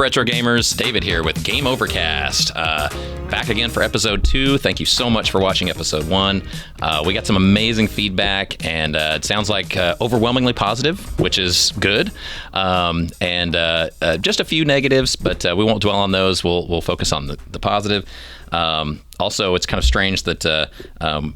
Retro Gamers. David here with Game Overcast. Back again for episode 2. Thank you so much for watching episode 1. We got some amazing feedback, and it sounds like overwhelmingly positive, which is good. And just a few negatives, but we won't dwell on those. We'll focus on the positive. Also, it's kind of strange that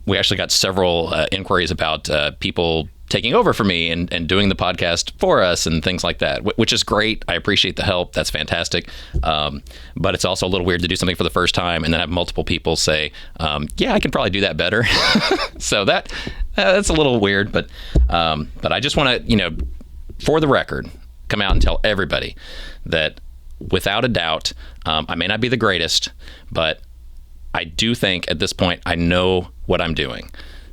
we actually got several inquiries about people taking over for me and doing the podcast for us and things like that, which is great. I appreciate the help. That's fantastic. But it's also a little weird to do something for the first time and then have multiple people say, yeah, I can probably do that better. So that's a little weird, but I just want to, for the record, come out and tell everybody that without a doubt, I may not be the greatest, but I do think at this point, I know what I'm doing.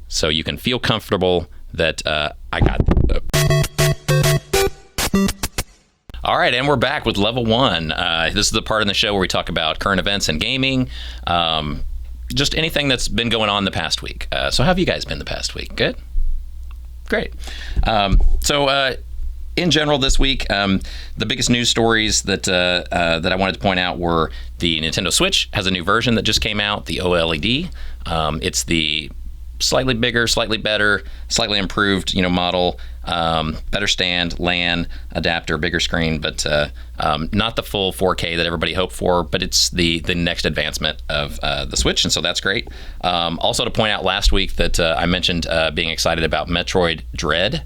So you can feel comfortable that I got. All right, and we're back with level 1. This is the part in the show where we talk about current events in gaming, just anything that's been going on the past week. So how have you guys been the past week? Good? Great. So in general this week, the biggest news stories that I wanted to point out were the Nintendo Switch has a new version that just came out, the OLED. It's the slightly bigger, slightly better, slightly improved, model, better stand, LAN adapter, bigger screen, but not the full 4K that everybody hoped for, but it's the next advancement of the Switch, and so that's great. Also to point out last week that I mentioned being excited about Metroid Dread,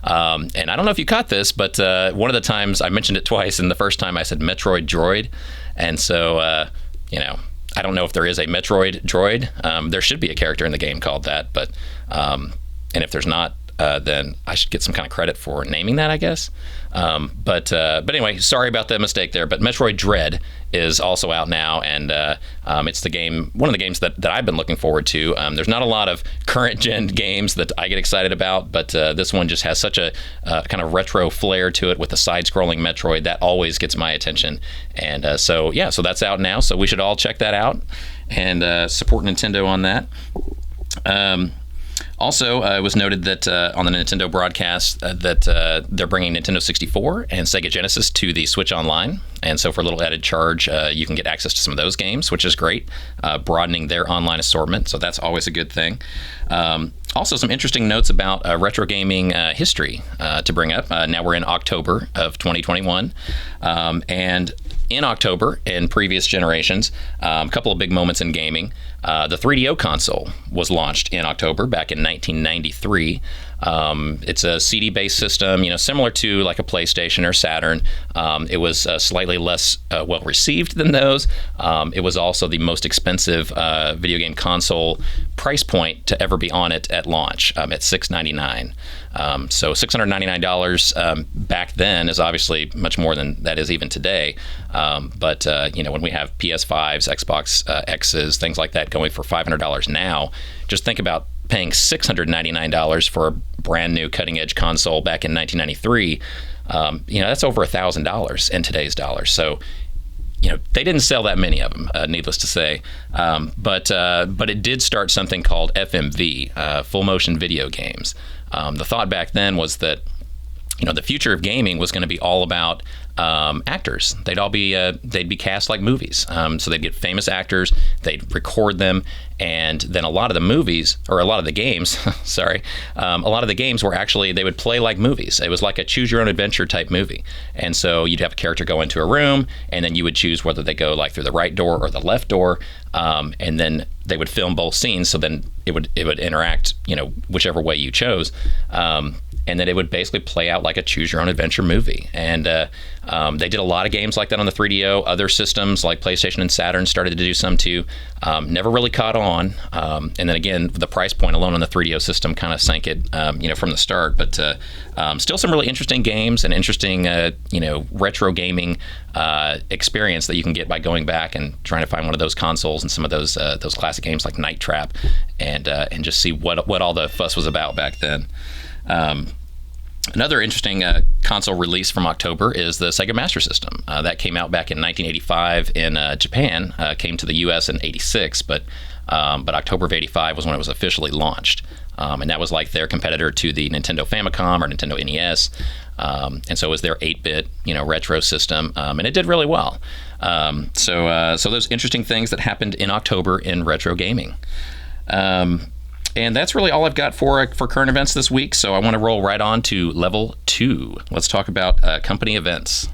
and I don't know if you caught this, but one of the times I mentioned it twice, and the first time I said Metroid Droid, and so, I don't know if there is a Metroid droid. There should be a character in the game called that, but and if there's not, then I should get some kind of credit for naming that, I guess. But anyway, sorry about that mistake there. But Metroid Dread is also out now, and it's one of the games that I've been looking forward to. There's not a lot of current gen games that I get excited about, but this one just has such a kind of retro flair to it with the side-scrolling Metroid that always gets my attention. And so that's out now. So we should all check that out and support Nintendo on that. Also, it was noted that on the Nintendo broadcast that they're bringing Nintendo 64 and Sega Genesis to the Switch Online. And so for a little added charge, you can get access to some of those games, which is great, broadening their online assortment. So that's always a good thing. Also, some interesting notes about retro gaming history to bring up. Now we're in October of 2021. And in October, in previous generations, a couple of big moments in gaming. The 3DO console was launched in October back in 1993. It's a CD-based system, similar to like a PlayStation or Saturn. It was slightly less well-received than those. It was also the most expensive video game console price point to ever be on it at launch, at $699. So $699 back then is obviously much more than that is even today. But when we have PS5s, Xbox X's, things like that going for $500 now, just think about paying $699 for a brand new cutting edge console back in 1993. That's over $1,000 in today's dollars. So, they didn't sell that many of them, needless to say. But it did start something called FMV, full motion video games. The thought back then was that, the future of gaming was going to be all about actors. They'd be cast like movies. So they'd get famous actors, they'd record them, and then a lot of the games, sorry, a lot of the games were actually, they would play like movies. It was like a choose your own adventure type movie. And so you'd have a character go into a room, and then you would choose whether they go like through the right door or the left door, and then they would film both scenes, so then it would interact, whichever way you chose. And then it would basically play out like a choose-your-own-adventure movie. And they did a lot of games like that on the 3DO. Other systems like PlayStation and Saturn started to do some too. Never really caught on. And then again, the price point alone on the 3DO system kind of sank it, from the start. But still some really interesting games and interesting, retro gaming experience that you can get by going back and trying to find one of those consoles and some of those classic games like Night Trap, and just see what all the fuss was about back then. Another interesting console release from October is the Sega Master System. That came out back in 1985 in Japan, came to the US in 86, but October of 85 was when it was officially launched. And that was like their competitor to the Nintendo Famicom or Nintendo NES. and so it was their 8-bit retro system, and it did really well. So those interesting things that happened in October in retro gaming. And that's really all I've got for current events this week. So I want to roll right on to level 2. Let's talk about company events.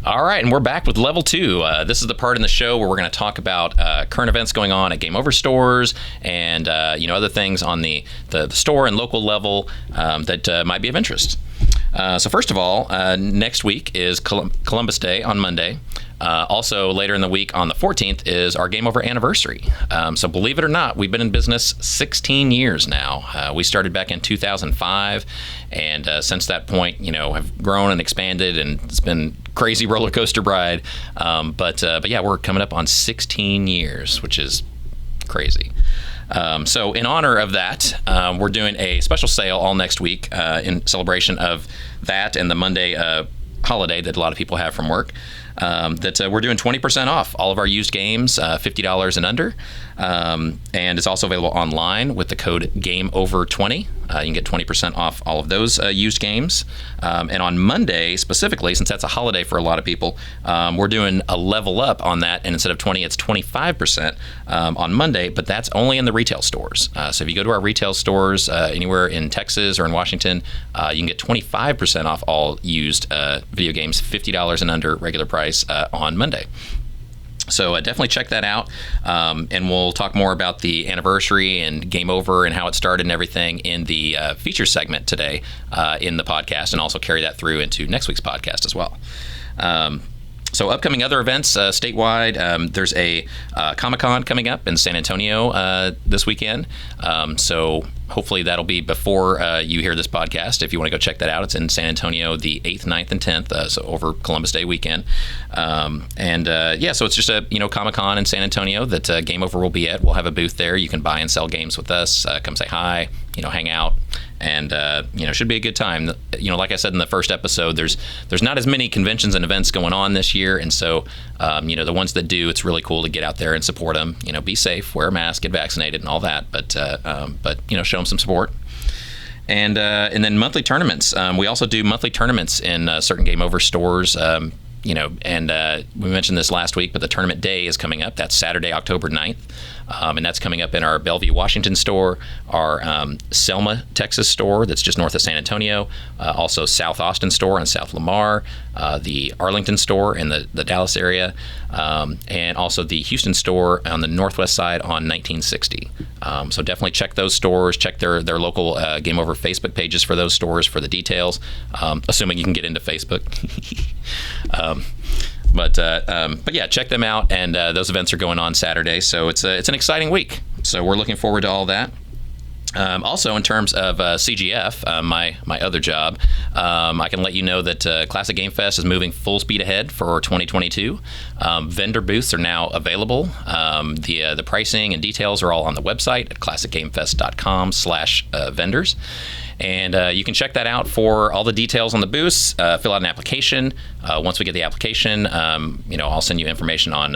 All right, and we're back with level 2. This is the part in the show where we're going to talk about current events going on at Game Over stores and other things on the store and local level that might be of interest. So first of all, next week is Columbus Day on Monday. Also, later in the week on the 14th is our Game Over anniversary. So believe it or not, we've been in business 16 years now. We started back in 2005, and since that point, have grown and expanded, and it's been crazy roller coaster ride. But yeah, we're coming up on 16 years, which is crazy. So in honor of that, we're doing a special sale all next week in celebration of that and the Monday holiday that a lot of people have from work. We're doing 20% off all of our used games, $50 and under. And it's also available online with the code GameOver20. You can get 20% off all of those used games. And on Monday, specifically, since that's a holiday for a lot of people, we're doing a level up on that. And instead of 20, it's 25% on Monday, but that's only in the retail stores. So if you go to our retail stores anywhere in Texas or in Washington, you can get 25% off all used video games, $50 and under regular price on Monday. So definitely check that out, and we'll talk more about the anniversary and Game Over and how it started and everything in the feature segment today in the podcast, and also carry that through into next week's podcast as well. So upcoming other events statewide, there's a Comic-Con coming up in San Antonio this weekend. So hopefully that'll be before you hear this podcast. If you want to go check that out, it's in San Antonio the 8th, 9th, and 10th, so over Columbus Day weekend. So it's just a Comic-Con in San Antonio that Game Over will be at. We'll have a booth there. You can buy and sell games with us. Come say hi, hang out. And should be a good time. Like I said in the first episode, there's not as many conventions and events going on this year, and so the ones that do, it's really cool to get out there and support them. Be safe, wear a mask, get vaccinated, and all that. But show them some support. And then monthly tournaments. We also do monthly tournaments in certain Game Over stores. We mentioned this last week, but the tournament day is coming up. That's Saturday, October 9th. And that's coming up in our Bellevue, Washington store, our Selma, Texas store that's just north of San Antonio, also South Austin store and South Lamar, the Arlington store in the Dallas area, and also the Houston store on the northwest side on 1960. So definitely check those stores, check their local Game Over Facebook pages for those stores for the details, assuming you can get into Facebook. But yeah, check them out, and those events are going on Saturday, so it's an exciting week. So we're looking forward to all that. Also, in terms of CGF, my other job, I can let you know that Classic Game Fest is moving full speed ahead for 2022. Vendor booths are now available. The pricing and details are all on the website at classicgamefest.com/vendors. And you can check that out for all the details on the booths. Fill out an application. Once we get the application, I'll send you information on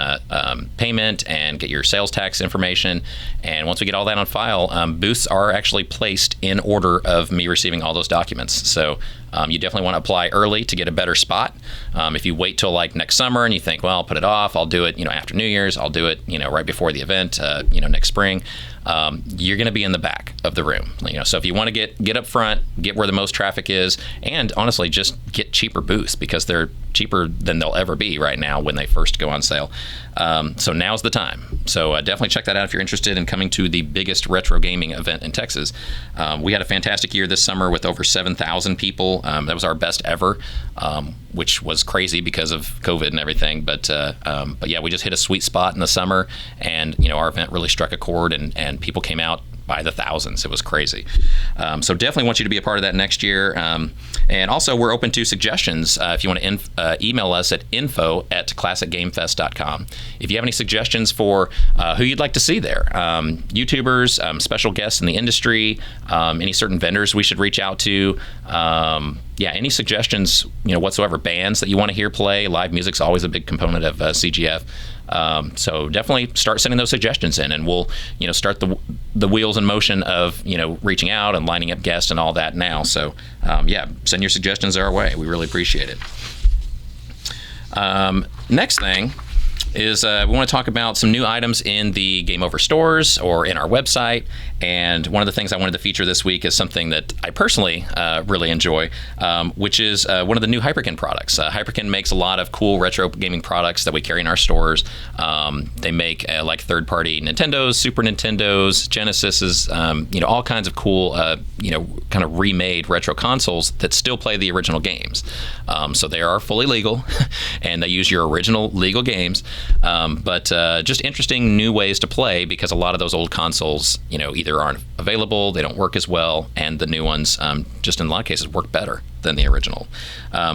payment and get your sales tax information. And once we get all that on file, booths are actually placed in order of me receiving all those documents. So you definitely want to apply early to get a better spot. If you wait till like next summer and you think, well, I'll put it off, I'll do it, after New Year's, I'll do it, right before the event, next spring. You're going to be in the back of the room. So if you want to get up front, get where the most traffic is, and honestly, just get cheaper booths because they're cheaper than they'll ever be right now when they first go on sale. So now's the time. So definitely check that out if you're interested in coming to the biggest retro gaming event in Texas. We had a fantastic year this summer with over 7,000 people. That was our best ever, which was crazy because of COVID and everything. But yeah, we just hit a sweet spot in the summer, and our event really struck a chord, and people came out by the thousands. It was crazy. So definitely want you to be a part of that next year. And also, we're open to suggestions. If you want to email us at info@classicgamefest.com. If you have any suggestions for who you'd like to see there, YouTubers, special guests in the industry, any certain vendors we should reach out to, any suggestions, whatsoever, bands that you want to hear play. Live music's always a big component of CGF. So definitely start sending those suggestions in, and we'll start the wheels in motion of reaching out and lining up guests and all that now. So send your suggestions our way. We really appreciate it. Next thing is we want to talk about some new items in the Game Over stores or in our website. And one of the things I wanted to feature this week is something that I personally really enjoy, which is one of the new Hyperkin products. Hyperkin makes a lot of cool retro gaming products that we carry in our stores. They make like third-party Nintendos, Super Nintendos, Genesises, all kinds of cool, kind of remade retro consoles that still play the original games. So they are fully legal, and they use your original legal games. But just interesting new ways to play, because a lot of those old consoles, either aren't available, they don't work as well, and the new ones just in a lot of cases work better than the original.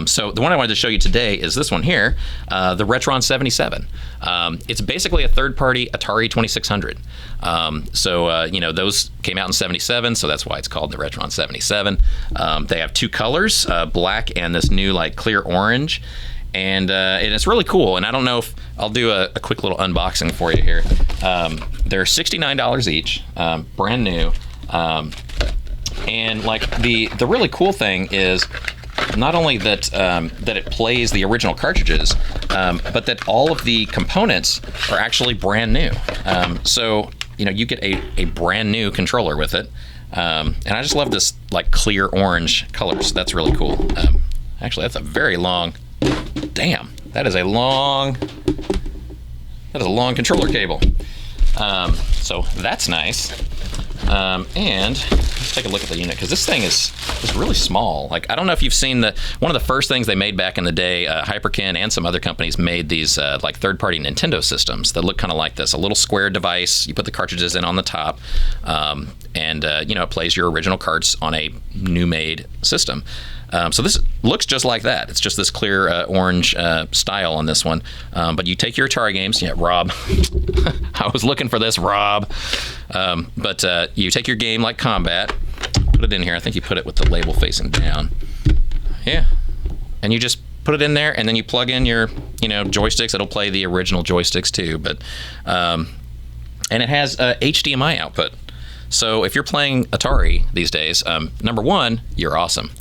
So the one I wanted to show you today is this one here, the Retron 77. It's basically a third-party Atari 2600. Those came out in 77, so that's why it's called the Retron 77. They have two colors, black and this new like clear orange. And it's really cool. And I don't know if I'll do a quick little unboxing for you here. They're $69 each, brand new. And like the really cool thing is not only that that it plays the original cartridges, but that all of the components are actually brand new. So you get a brand new controller with it. And I just love this like clear orange color. So that's really cool. Actually, that's a very long. Damn, that is a long controller cable. So that's nice. And let's take a look at the unit, because this thing is really small. Like, I don't know if you've seen one of the first things they made back in the day, Hyperkin and some other companies made these like third-party Nintendo systems that look kind of like this, a little square device. You put the cartridges in on the top, and it plays your original carts on a new-made system. So this looks just like that. It's just this clear orange style on this one. But you take your Atari games. Yeah, Rob. I was looking for this, Rob. But you take your game like Combat, put it in here. I think you put it with the label facing down. Yeah. And you just put it in there, and then you plug in your joysticks. It'll play the original joysticks too. But and it has HDMI output. So if you're playing Atari these days, number one, you're awesome.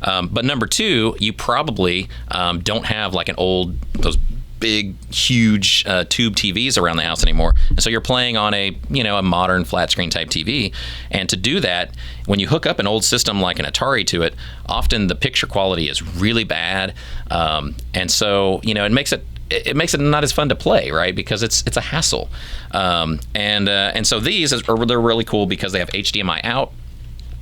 But number two, you probably don't have like those big, huge tube TVs around the house anymore. And so you're playing on a modern flat screen type TV. And to do that, when you hook up an old system like an Atari to it, often the picture quality is really bad. And so, it makes it not as fun to play, right? Because it's a hassle. And so they're really cool because they have HDMI out.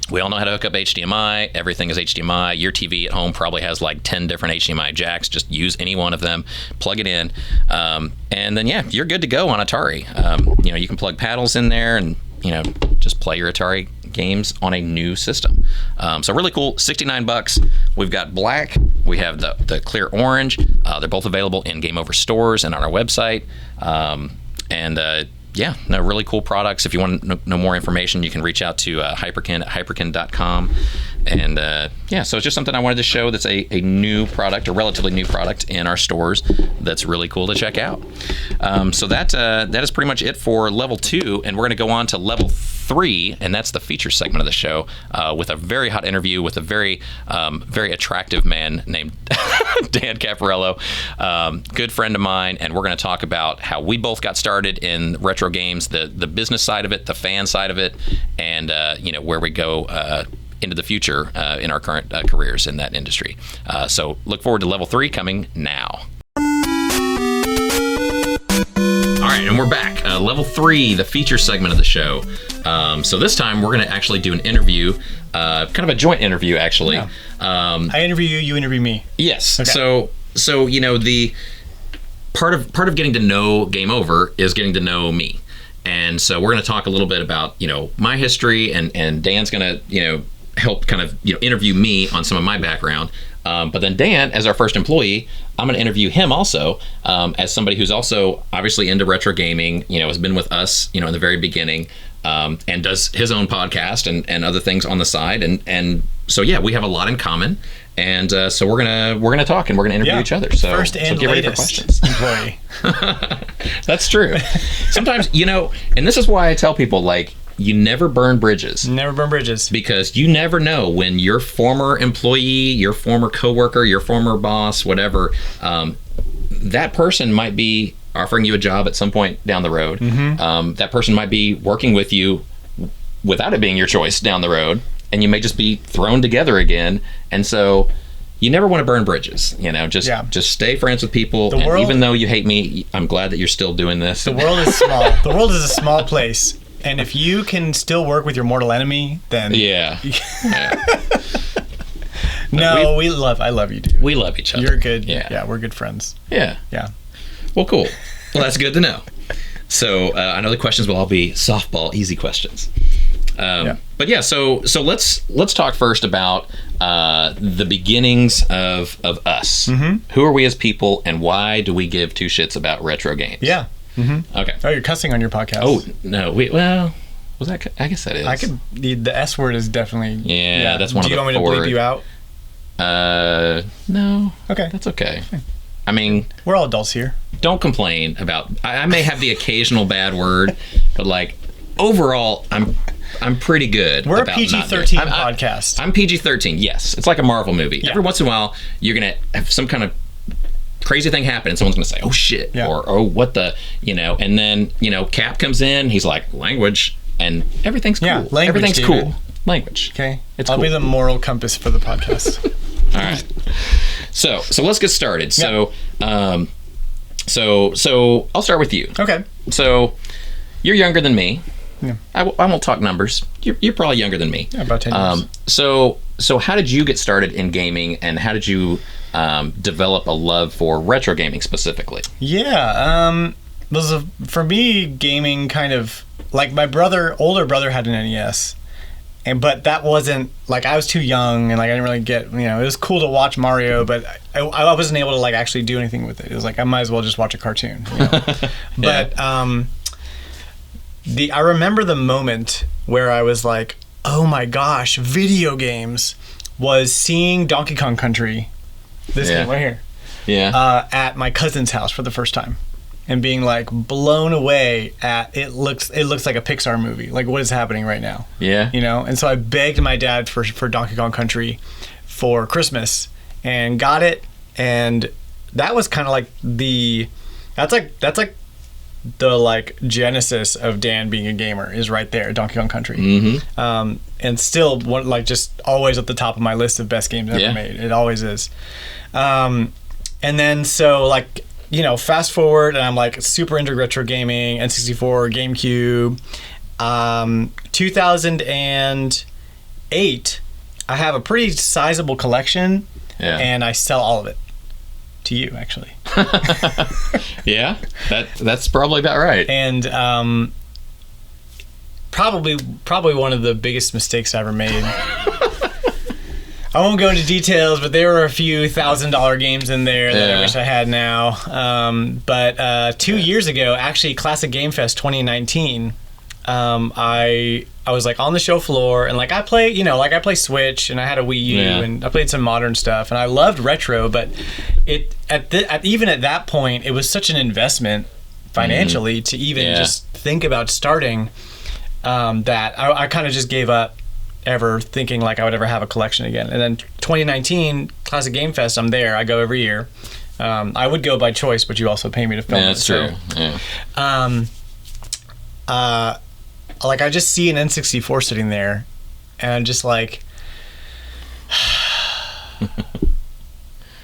We all know how to hook up HDMI. Everything is HDMI. Your TV at home probably has like 10 different HDMI jacks. Just use any one of them, plug it in, and then you're good to go on Atari. You can plug paddles in there and just play your Atari games on a new system. So really cool. $69. We've got black. We have the clear orange. They're both available in Game Over stores and on our website. Really cool products. If you want to know more information, you can reach out to Hyperkin at hyperkin.com. And so it's just something I wanted to show that's a new product, a relatively new product in our stores that's really cool to check out. So that is pretty much it for level 2, and we're going to go on to level 3, and that's the feature segment of the show, with a very hot interview with a very attractive man named Dan Caporello, good friend of mine, and we're going to talk about how we both got started in retro games, the business side of it, the fan side of it, and where we go into the future in our current careers in that industry. So look forward to level 3 coming now. All right, and we're back. Level 3, the feature segment of the show. So this time we're going to actually do an interview, kind of a joint interview, actually. Yeah. I interview you, you interview me. Yes. Okay. So the part of getting to know Game Over is getting to know me. And so we're going to talk a little bit about, my history, and Dan's going to, help kind of, interview me on some of my background. But then Dan, as our first employee, I'm going to interview him also as somebody who's also obviously into retro gaming, has been with us, in the very beginning, and does his own podcast and other things on the side. And yeah, we have a lot in common, and so we're gonna talk and we're gonna interview each other. So first and get ready for latest questions. Employee. That's true. Sometimes, and this is why I tell people, like, you never burn bridges. Never burn bridges. Because you never know when your former employee, your former coworker, your former boss, whatever, that person might be offering you a job at some point down the road. That person might be working with you without it being your choice down the road, and you may just be thrown together again. And so you never want to burn bridges. Just stay friends with people. And even though you hate me, I'm glad that you're still doing this. The world is small. The world is a small place. And if you can still work with your mortal enemy, then No, I love you, dude. We love each other. You're good. Yeah, we're good friends. Yeah. Well, cool. Well, that's good to know. So I know the questions will all be softball, easy questions. But yeah, so let's talk first about the beginnings of us. Who are we as people, and why do we give two shits about retro games? Yeah. Okay. Oh, you're cussing on your podcast. Oh no, was that? I guess that is. The S word is definitely. Yeah, that's one of the. Do you want me to bleep you out? No. Okay. That's okay. I mean, we're all adults here. Don't complain about. I may have the occasional bad word, but like overall, I'm pretty good. We're a PG-13 podcast. I'm PG-13. Yes, it's like a Marvel movie. Yeah. Every once in a while, you're gonna have some kind of crazy thing happen, and someone's gonna say, "Oh shit," or "Oh what the," and then Cap comes in. He's like, "Language," and everything's cool. Yeah, language, everything's David. cool. Language. Okay, I'll be the moral compass for the podcast. All right. So let's get started. Yeah. So I'll start with you. Okay. So you're younger than me. Yeah. I won't talk numbers. You're probably younger than me. Yeah, about 10 years. So how did you get started in gaming, and how did you develop a love for retro gaming specifically? Yeah. For me, gaming kind of like my older brother had an NES. But that wasn't like, I was too young, and like I didn't really get, it was cool to watch Mario, but I wasn't able to like actually do anything with it. It was like I might as well just watch a cartoon. But I remember the moment where I was like, oh my gosh, video games, was seeing Donkey Kong Country, this game right here, at my cousin's house for the first time. And being like blown away at it looks like a Pixar movie. Like, what is happening right now? Yeah. And so I begged my dad for Donkey Kong Country for Christmas and got it. And that was kind of like that's like the like genesis of Dan being a gamer is right there, Donkey Kong Country. And still just always at the top of my list of best games ever made. It always is. And then so like, fast forward, and I'm like super into retro gaming, N64, GameCube. 2008, I have a pretty sizable collection, and I sell all of it to you, actually. Yeah, that's probably about right. And probably one of the biggest mistakes I ever made. I won't go into details, but there were a few $1,000 games in there that I wish I had now. But 2 years ago, actually, Classic Game Fest 2019, I was like on the show floor, and like I play Switch, and I had a Wii U, and I played some modern stuff, and I loved retro, but even at that point, it was such an investment financially to even just think about starting that I kind of just gave up ever thinking like I would ever have a collection again. And then 2019 Classic Game Fest, I'm there. I go every year. I would go by choice, but you also pay me to film. Yeah, that's true. Like I just see an N64 sitting there, and I'm just like,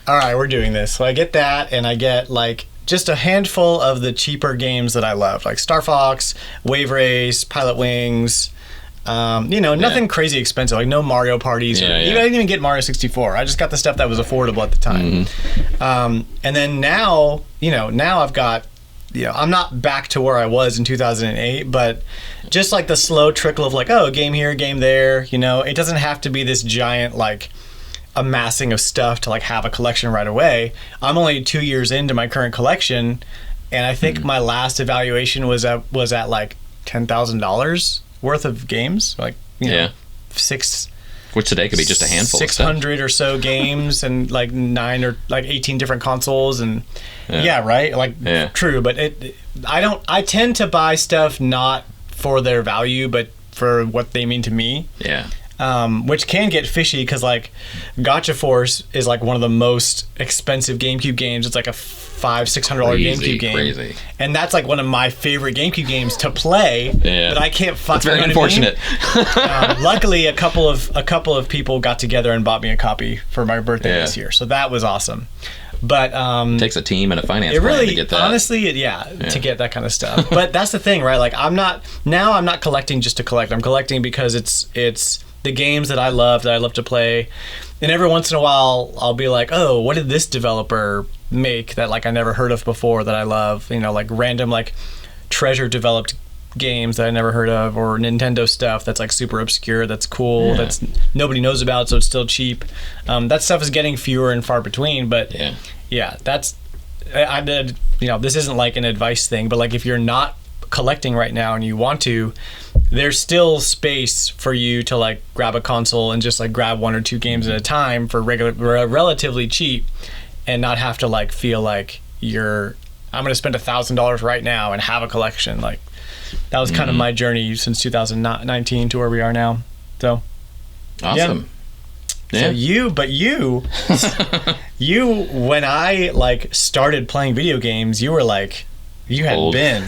all right, we're doing this. So I get that, and I get like just a handful of the cheaper games that I love, like Star Fox, Wave Race, Pilot Wings. Nothing crazy expensive, like no Mario parties. I didn't even get Mario 64. I just got the stuff that was affordable at the time. And then now I've got, I'm not back to where I was in 2008, but just like the slow trickle of like, oh, game here, game there. It doesn't have to be this giant like amassing of stuff to like have a collection right away. I'm only 2 years into my current collection, and I think my last evaluation was at like $10,000 worth of games, like 6 which today could be just a handful 600 or so games and like 9 or like 18 different consoles and right, like true, but I tend to buy stuff not for their value but for what they mean to me, which can get fishy because like Gotcha Force is like one of the most expensive GameCube games. It's like a $500-$600 GameCube game, and that's like one of my favorite GameCube games to play. But I can't fuck. It's very unfortunate. Luckily, a couple of people got together and bought me a copy for my birthday this year, so that was awesome. But it takes a team and a finance plan to get that. Honestly, to get that kind of stuff. But that's the thing, right? Like I'm not collecting just to collect. I'm collecting because it's the games that I love to play. And every once in a while, I'll be like, oh, what did this developer make that like I never heard of before that I love? You know, like random like Treasure developed games that I never heard of, or Nintendo stuff that's like super obscure, that's cool, that's nobody knows about, so it's still cheap. That stuff is getting fewer and far between, but that's this isn't like an advice thing, but like if you're not collecting right now and you want to, there's still space for you to like grab a console and just like grab 1 or 2 games at a time for relatively cheap and not have to like feel like I'm gonna spend $1,000 right now and have a collection. Like that was kind of my journey since 2019 to where we are now. So awesome. So you when I like started playing video games, you were like, you had been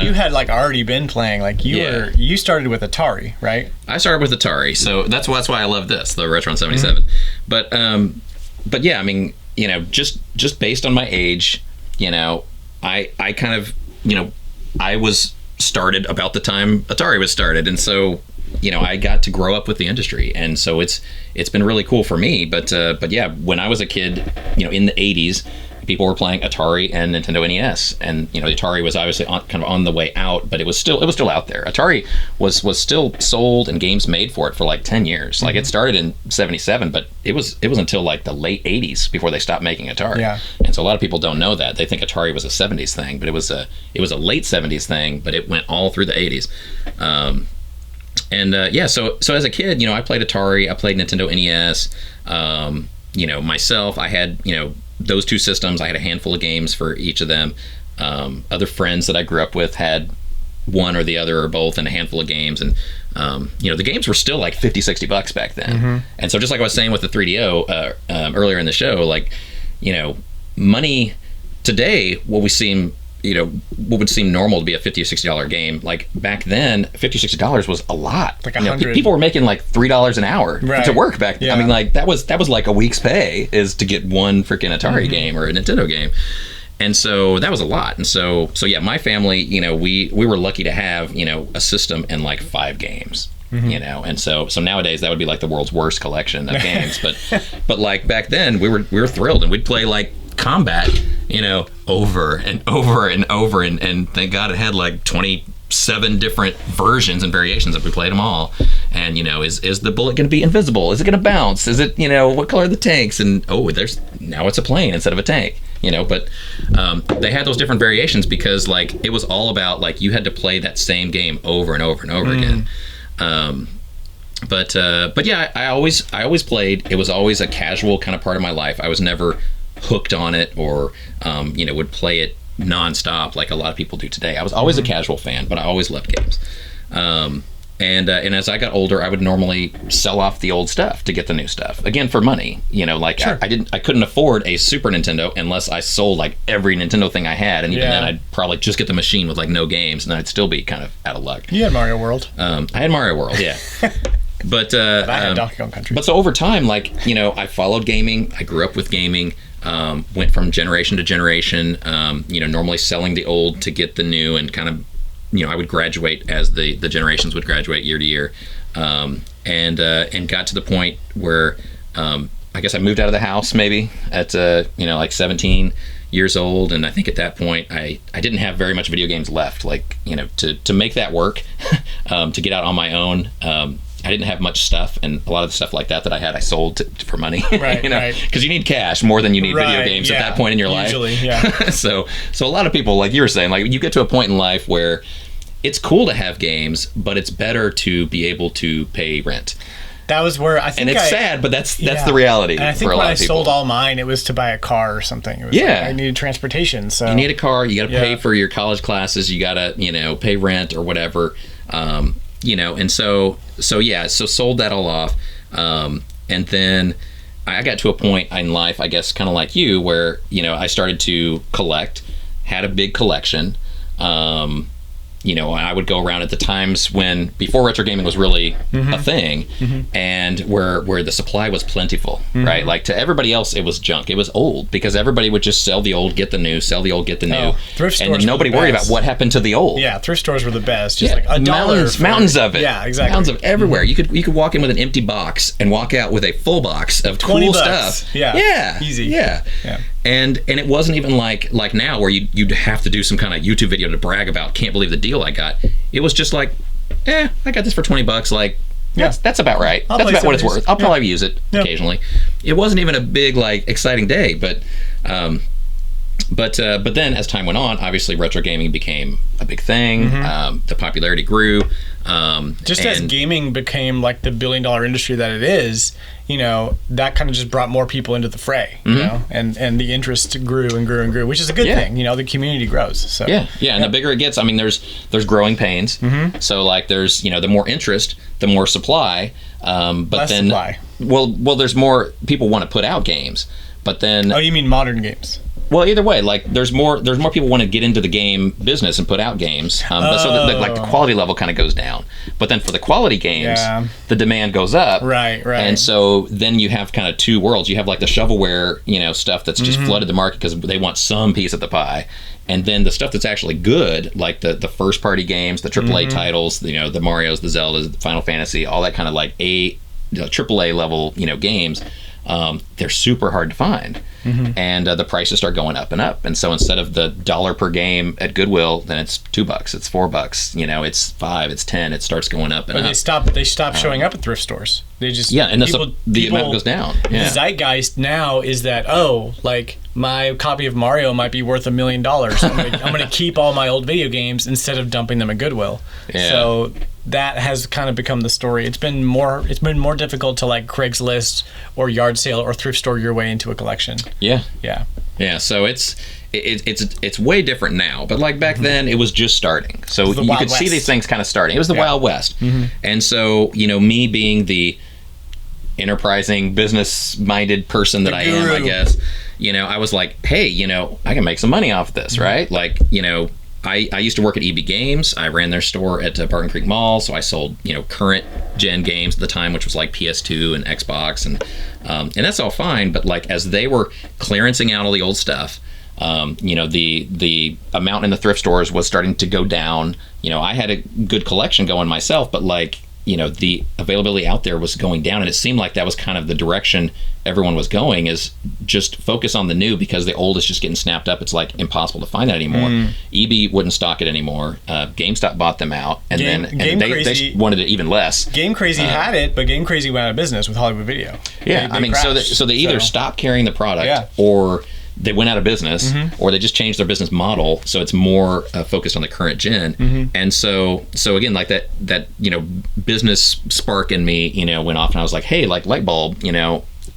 you had like already been playing, like you started with Atari, right? I started with Atari, so that's why I love this, the Retron 77. But yeah, I mean, you know, just based on my age, you know, I kind of, you know, I was started about the time Atari was started, and so, you know, I got to grow up with the industry, and so it's been really cool for me. But yeah, when I was a kid, you know, in the 80s, people were playing Atari and Nintendo NES, and you know, the Atari was obviously kind of on the way out, but it was still out there. Atari was still sold and games made for it for like 10 years. Like it started in 77, but it was until like the late 80s before they stopped making Atari. Yeah. And so a lot of people don't know that. They think Atari was a 70s thing, but it was a late 70s thing, but it went all through the 80s. So as a kid, you know, I played Atari, I played Nintendo NES. You know, myself, I had, you know, those 2 systems. I had a handful of games for each of them. Other friends that I grew up with had one or the other or both, and a handful of games. And you know, the games were still like $50-$60 back then. And so just like I was saying with the 3DO earlier in the show, like, you know, money today, what would seem normal to be a $50 or $60 game, like back then, $50-$60 was a lot. Like people were making like $3 an hour to work back then. I mean, like that was like a week's pay is to get one freaking Atari game or a Nintendo game. And so that was a lot. And so yeah, my family, you know, we were lucky to have, you know, a system and like 5 games. You know, and so nowadays that would be like the world's worst collection of games, but like back then we were thrilled, and we'd play like Combat, you know, over and over and over, and thank God it had like 27 different versions and variations if we played them all. And you know, is the bullet going to be invisible? Is it going to bounce? Is it, you know, what color are the tanks? And now it's a plane instead of a tank, you know. But they had those different variations because like it was all about like you had to play that same game over and over and over again. But yeah, I always played. It was always a casual kind of part of my life. I was never hooked on it or you know, would play it nonstop like a lot of people do today. I was always a casual fan, but I always loved games. And as I got older, I would normally sell off the old stuff to get the new stuff, again for money. You know, like I couldn't afford a Super Nintendo unless I sold like every Nintendo thing I had, and even then I'd probably just get the machine with like no games, and then I'd still be kind of out of luck. You had Mario World. I had Mario World, yeah. But I had Donkey Kong Country. But so over time, like, you know, I followed gaming. I grew up with gaming. Went from generation to generation. You know, normally selling the old to get the new, and kind of, you know, I would graduate as the generations would graduate year to year, and got to the point where I guess I moved out of the house maybe at you know, like 17 years old, and I think at that point I didn't have very much video games left, like, you know, to make that work, to get out on my own. I didn't have much stuff, and a lot of the stuff like that I had, I sold for money. Right, you know, because you need cash more than you need video games at that point in your life. Usually, yeah. So a lot of people, like you were saying, like you get to a point in life where it's cool to have games, but it's better to be able to pay rent. That was where I think, and it's sad, but that's the reality. And I think for a when lot I of people. sold all mine, it was to buy a car or something. It was like I needed transportation. So you need a car. You got to pay for your college classes. You got to pay rent or whatever. And so sold that all off, and then I got to a point in life, I guess, kind of like you, where I started to collect, had a big collection. I would go around at the times before retro gaming was really a thing, and where the supply was plentiful, right? Like to everybody else, it was junk. It was old because everybody would just sell the old, get the new, sell the old, get the new. Thrift stores, and then nobody worried about what happened to the old. Yeah, thrift stores were the best. Just like $1 mountains of it. Yeah, exactly. Mountains of everywhere. You could walk in with an empty box and walk out with a full box of cool stuff. Yeah, easy. Yeah. And it wasn't even like now where you'd have to do some kind of YouTube video to brag about, can't believe the deal I got. It was just like, I got this for $20. Like, that's about right. That's about what it's worth. I'll probably use it occasionally. It wasn't even a big, like, exciting day, but then as time went on, obviously retro gaming became a big thing. The popularity grew. As gaming became like the billion-dollar industry that it is, that kind of just brought more people into the fray, and the interest grew and grew and grew, which is a good thing. The community grows. So and the bigger it gets, I mean, there's growing pains. So like there's the more interest, the more supply. But less then supply. Well, there's more people want to put out games, but then you mean modern games? Well, either way, like there's more people want to get into the game business and put out games, but so the quality level kind of goes down. But then for the quality games, the demand goes up. Right. And so then you have kind of two worlds. You have like the shovelware, stuff that's just flooded the market because they want some piece of the pie, and then the stuff that's actually good, like the first party games, the AAA titles, the Marios, the Zeldas, the Final Fantasy, all that kind of like AAA level, games. They're super hard to find, and the prices start going up and up. And so instead of the $1 per game at Goodwill, then it's $2, it's $4, it's $5, it's $10. It starts going up and up. They stop showing up at thrift stores. They just and the amount goes down. The zeitgeist now is that my copy of Mario might be worth $1 million. I'm going to keep all my old video games instead of dumping them at Goodwill. Yeah. So that has kind of become the story. It's been more difficult to like Craigslist or yard sale or thrift store your way into a collection. Yeah. So it's way different now, but like back then it was just starting. So you could see these things kind of starting. It was the Wild West. And so me being the enterprising, business-minded person that I am, I guess, I was like, hey, I can make some money off this, right? Like, I used to work at EB Games. I ran their store at Barton Creek Mall, so I sold current gen games at the time, which was like PS2 and Xbox, and that's all fine. But like as they were clearancing out all the old stuff, the amount in the thrift stores was starting to go down. I had a good collection going myself, but like the availability out there was going down, and it seemed like that was kind of the direction everyone was going, is just focus on the new because the old is just getting snapped up. It's like impossible to find that anymore. EB wouldn't stock it anymore. GameStop bought them out, and they wanted it even less. Game Crazy had it, but Game Crazy went out of business with Hollywood Video. They crashed. So they either stopped carrying the product or they went out of business, or they just changed their business model so it's more focused on the current gen. And so again, like that business spark in me went off, and I was like, hey, like light bulb,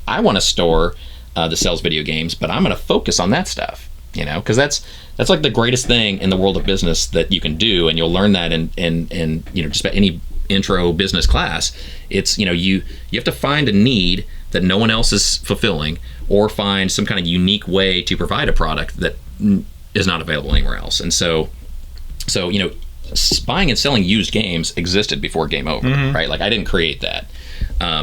I want a store that sells video games, but I'm going to focus on that stuff, because that's like the greatest thing in the world of business that you can do, and you'll learn that in just about any intro business class. It's you have to find a need that no one else is fulfilling, or find some kind of unique way to provide a product that is not available anywhere else. And so buying and selling used games existed before Game Over, right? Like I didn't create that.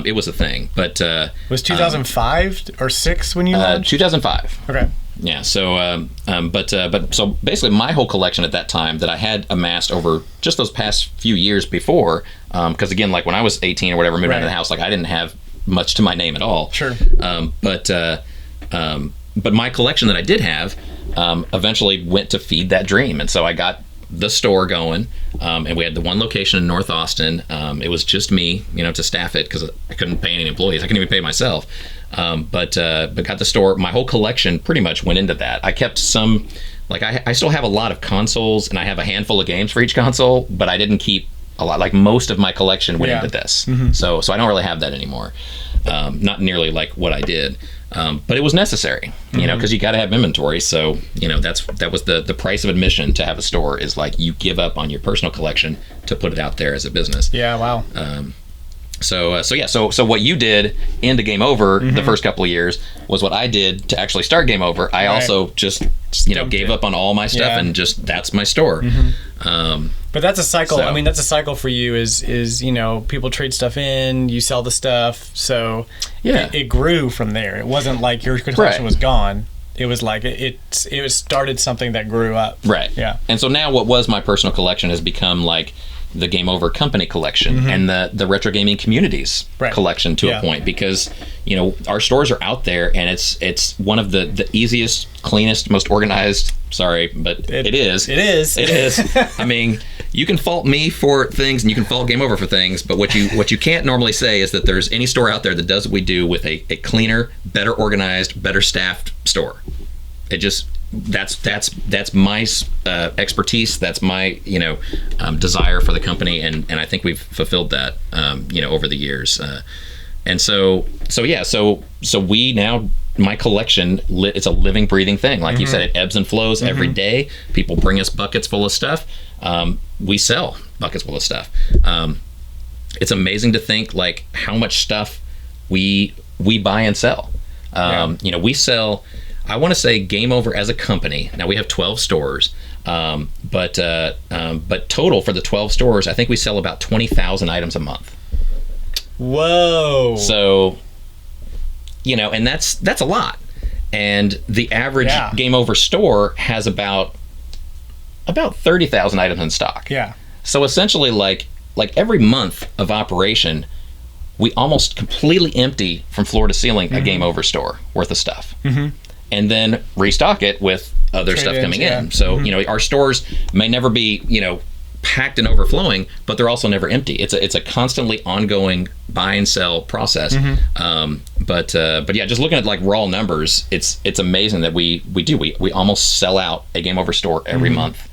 It was a thing, but was 2005 or 6 when you launched? 2005. Okay. Yeah. So, but so basically, my whole collection at that time that I had amassed over just those past few years before, because again, like when I was 18 or whatever, moved into the house, like I didn't have much to my name at all. Sure. But my collection that I did have eventually went to feed that dream, and so I got the store going, and we had the one location in North Austin. It was just me, to staff it because I couldn't pay any employees. I couldn't even pay myself. But got the store. My whole collection pretty much went into that. I kept some like I still have a lot of consoles, and I have a handful of games for each console, but I didn't keep a lot. Like most of my collection went into this, so I don't really have that anymore. Not nearly like what I did, but it was necessary, you know, because you got to have inventory. So you know that was the price of admission to have a store, is like you give up on your personal collection to put it out there as a business. Yeah, wow. So what you did into Game Over the first couple of years was what I did to actually start Game Over. I also just gave up on all my stuff and just that's my store. But that's a cycle. I mean, that's a cycle for you. Is people trade stuff in, you sell the stuff. So it grew from there. It wasn't like your collection was gone. It was like it started something that grew up. Right. Yeah. And so now what was my personal collection has become like the Game Over company collection and the retro gaming communities collection to a point, because our stores are out there, and it's one of the easiest, cleanest, most organized. Sorry, but it is. I mean, you can fault me for things and you can fault Game Over for things, but what you can't normally say is that there's any store out there that does what we do with a cleaner, better organized, better staffed store. It just that's my expertise. That's my desire for the company, and I think we've fulfilled that over the years. And so we now, my collection, it's a living, breathing thing. Like you said, it ebbs and flows every day. People bring us buckets full of stuff. We sell buckets full of stuff. It's amazing to think like how much stuff we buy and sell. We sell, I want to say, Game Over as a company. Now we have 12 stores, but total for the 12 stores, I think we sell about 20,000 items a month. Whoa! So, and that's a lot. And the average Game Over store has about 30,000 items in stock. Yeah. So essentially, like every month of operation, we almost completely empty from floor to ceiling a Game Over store worth of stuff. And then restock it with other stuff coming in. So, our stores may never be, packed and overflowing, but they're also never empty. It's a constantly ongoing buy and sell process. But yeah, just looking at like raw numbers, it's amazing that we almost sell out a Game Over store every month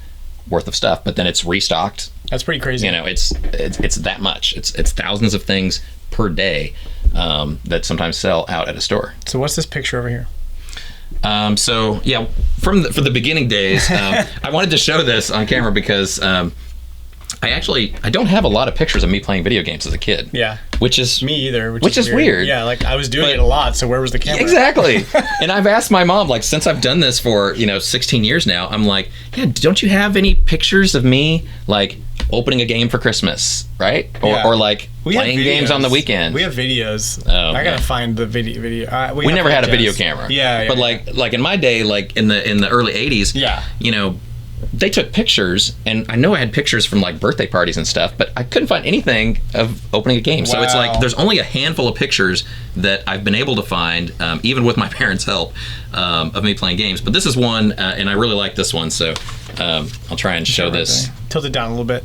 worth of stuff, but then it's restocked. That's pretty crazy. It's that much. It's thousands of things per day that sometimes sell out at a store. So what's this picture over here? So yeah, for the beginning days, I wanted to show this on camera because I don't have a lot of pictures of me playing video games as a kid. Yeah. Which is me either. Which is weird. Yeah, like I was doing it a lot, so where was the camera? Exactly. And I've asked my mom, like, since I've done this for 16 years now, I'm like, yeah, don't you have any pictures of me like opening a game for Christmas, right? Or like playing games on the weekend? We have videos. Oh, I gotta find the video. We never had a video camera. Yeah. But like in my day, like in the early 80s, they took pictures, and I know I had pictures from like birthday parties and stuff, but I couldn't find anything of opening a game. Wow. So it's like there's only a handful of pictures that I've been able to find, even with my parents' help, of me playing games. But this is one, and I really like this one, so I'll try and show this. Tilt it down a little bit.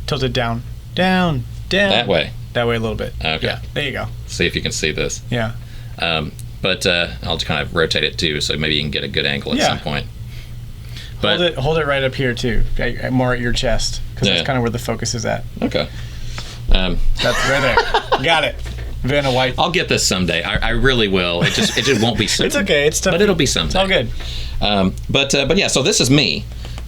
Tilt it down. Down. That way. That way a little bit. Okay. Yeah, there you go. See if you can see this. Yeah. But I'll kind of rotate it too, so maybe you can get a good angle at some point. But hold it right up here too, more at your chest, because that's kind of where the focus is at. Okay. That's right there. Got it. Vanna White. I'll get this someday. I really will. It just won't be soon. It's okay. It's tough. But it'll be someday. It's all good. But yeah. So this is me.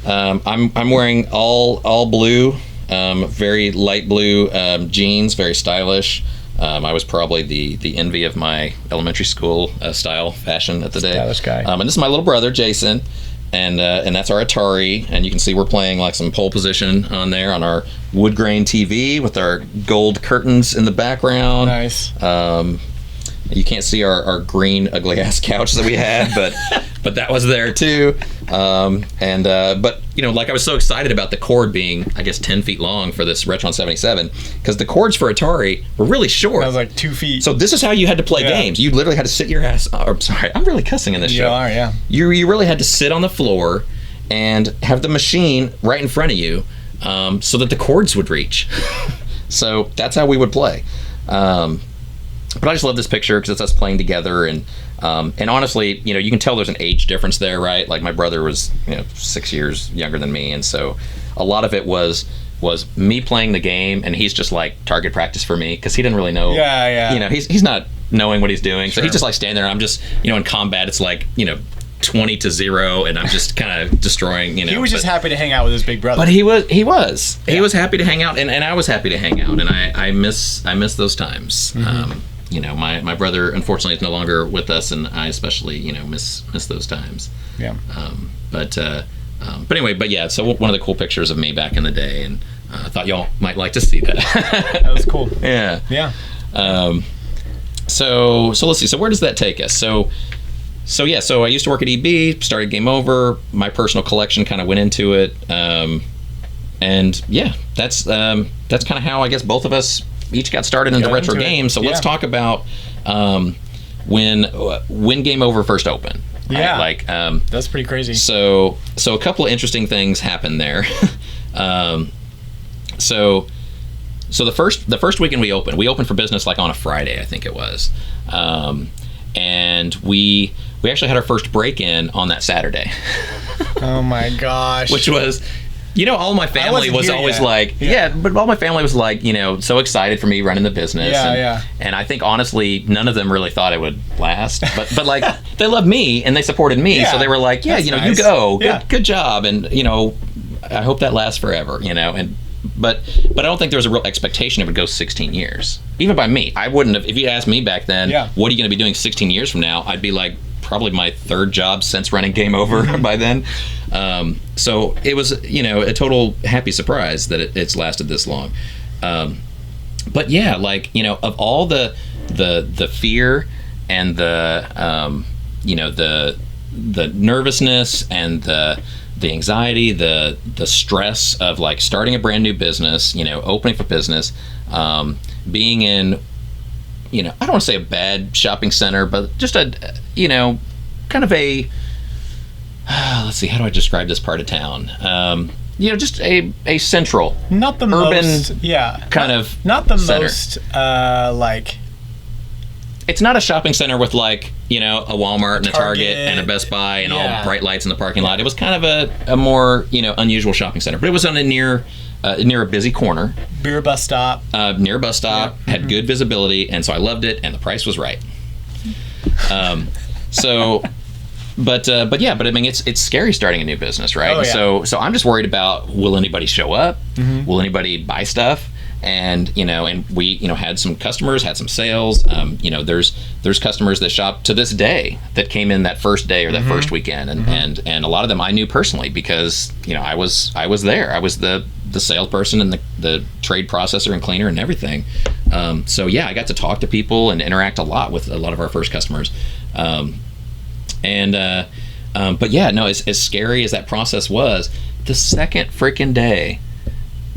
I'm wearing all blue, very light blue jeans, very stylish. I was probably the envy of my elementary school style fashion at the day. Stylish guy. And this is my little brother Jason. And that's our Atari, and you can see we're playing like some pole position on there on our wood grain TV with our gold curtains in the background. Nice. You can't see our green ugly ass couch that we had, but that was there too. But like I was so excited about the cord being, I guess, 10 feet long for this Retron 77, because the cords for Atari were really short. That was like 2 feet. So this is how you had to play games. You literally had to sit your ass. I'm sorry, I'm really cussing in this show. You are, yeah. You really had to sit on the floor and have the machine right in front of you, so that the cords would reach. So that's how we would play. But I just love this picture because it's us playing together, and And honestly, you can tell there's an age difference there, right? Like my brother was 6 years younger than me, and so a lot of it was me playing the game, and he's just like target practice for me because he didn't really know. He's not knowing what he's doing, so he's just like standing there. And I'm just in combat, it's like 20-0, and I'm just kind of destroying. He was just happy to hang out with his big brother. But he was happy to hang out, and I was happy to hang out, and I miss those times. My brother unfortunately is no longer with us, and I especially miss those times. Yeah. But anyway, so one of the cool pictures of me back in the day, and I thought y'all might like to see that. That was cool. Yeah. Yeah. So let's see. So where does that take us? So I used to work at EB, started Game Over. My personal collection kind of went into it, and yeah, that's kind of how I guess both of us each got started into retro games. So let's talk about when Game Over first opened. Yeah, right? that's pretty crazy. So a couple of interesting things happened there. So the first weekend we opened for business like on a Friday, I think it was, and we actually had our first break-in on that Saturday. Oh my gosh! Which was, all my family was always like, but all my family was like, so excited for me running the business. And I think honestly, none of them really thought it would last. But like, they loved me and they supported me, so they were like, nice. You go, good job, and I hope that lasts forever, But I don't think there was a real expectation it would go 16 years. Even by me, I wouldn't have. If you asked me back then, what are you going to be doing 16 years from now? I'd be like, probably my third job since running Game Over by then. So it was, a total happy surprise that it's lasted this long. But yeah, like, of all the fear and the nervousness and the anxiety, the stress of like starting a brand new business, opening for business, being in, I don't want to say a bad shopping center, but just a, kind of a, let's see, how do I describe this part of town? Just a central, not the urban, most, kind of not the center. Most, like. It's not a shopping center with like, a Walmart and a Target and a Best Buy and all bright lights in the parking lot. It was kind of a more, unusual shopping center, but it was on near a busy corner. Near a bus stop. Near a bus stop, had good visibility, and so I loved it, and the price was right. But I mean, it's scary starting a new business, right? Oh, yeah. So I'm just worried about, will anybody show up? Will anybody buy stuff? And we had some customers, had some sales. There's customers that shop to this day that came in that first day or that first weekend, and a lot of them I knew personally because I was there. I was the salesperson and the trade processor and cleaner and everything. So yeah, I got to talk to people and interact a lot with a lot of our first customers. But yeah, no, as scary as that process was, the second freaking day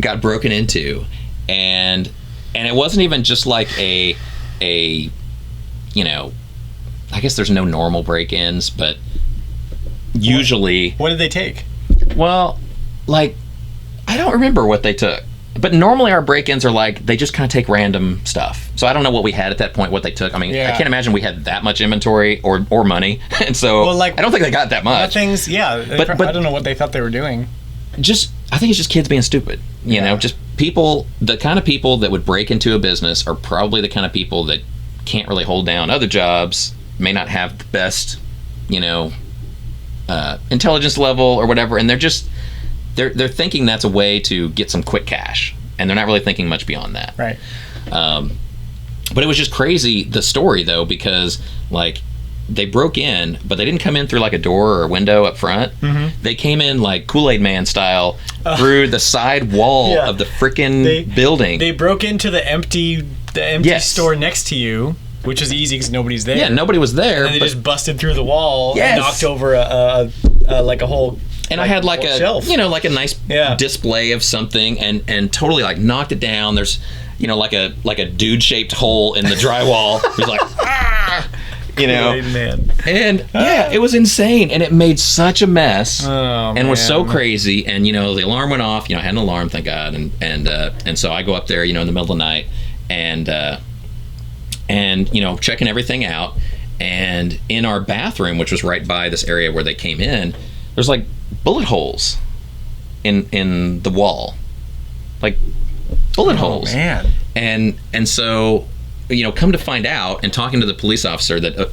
got broken into. And it wasn't even just like a I guess there's no normal break-ins, but usually... What did they take? Well, like, I don't remember what they took. But normally our break-ins are like, they just kind of take random stuff. So I don't know what we had at that point, what they took. I mean, I can't imagine we had that much inventory or money. And so I don't think they got that much. Things, but I don't know what they thought they were doing. I think it's just kids being stupid. Just people, the kind of people that would break into a business are probably the kind of people that can't really hold down other jobs, may not have the best, intelligence level or whatever, and they're thinking that's a way to get some quick cash, and they're not really thinking much beyond that. Right. But it was just crazy, the story, though, because, like, they broke in, but they didn't come in through, like, a door or a window up front. They came in, like, Kool-Aid Man style through the side wall of the freaking building. They broke into the empty store next to you, which is easy because nobody's there. Yeah, nobody was there. And they just busted through the wall and knocked over a whole... And I had like a shelf. Like a nice display of something, and totally like knocked it down. There's like a dude shaped hole in the drywall. It was like man. And it was insane, and it made such a mess, and was so crazy. And the alarm went off. I had an alarm, thank God, and so I go up there, in the middle of the night, and checking everything out. And in our bathroom, which was right by this area where they came in, there's like bullet holes in the wall, like bullet holes. Man. And so, come to find out, and talking to the police officer that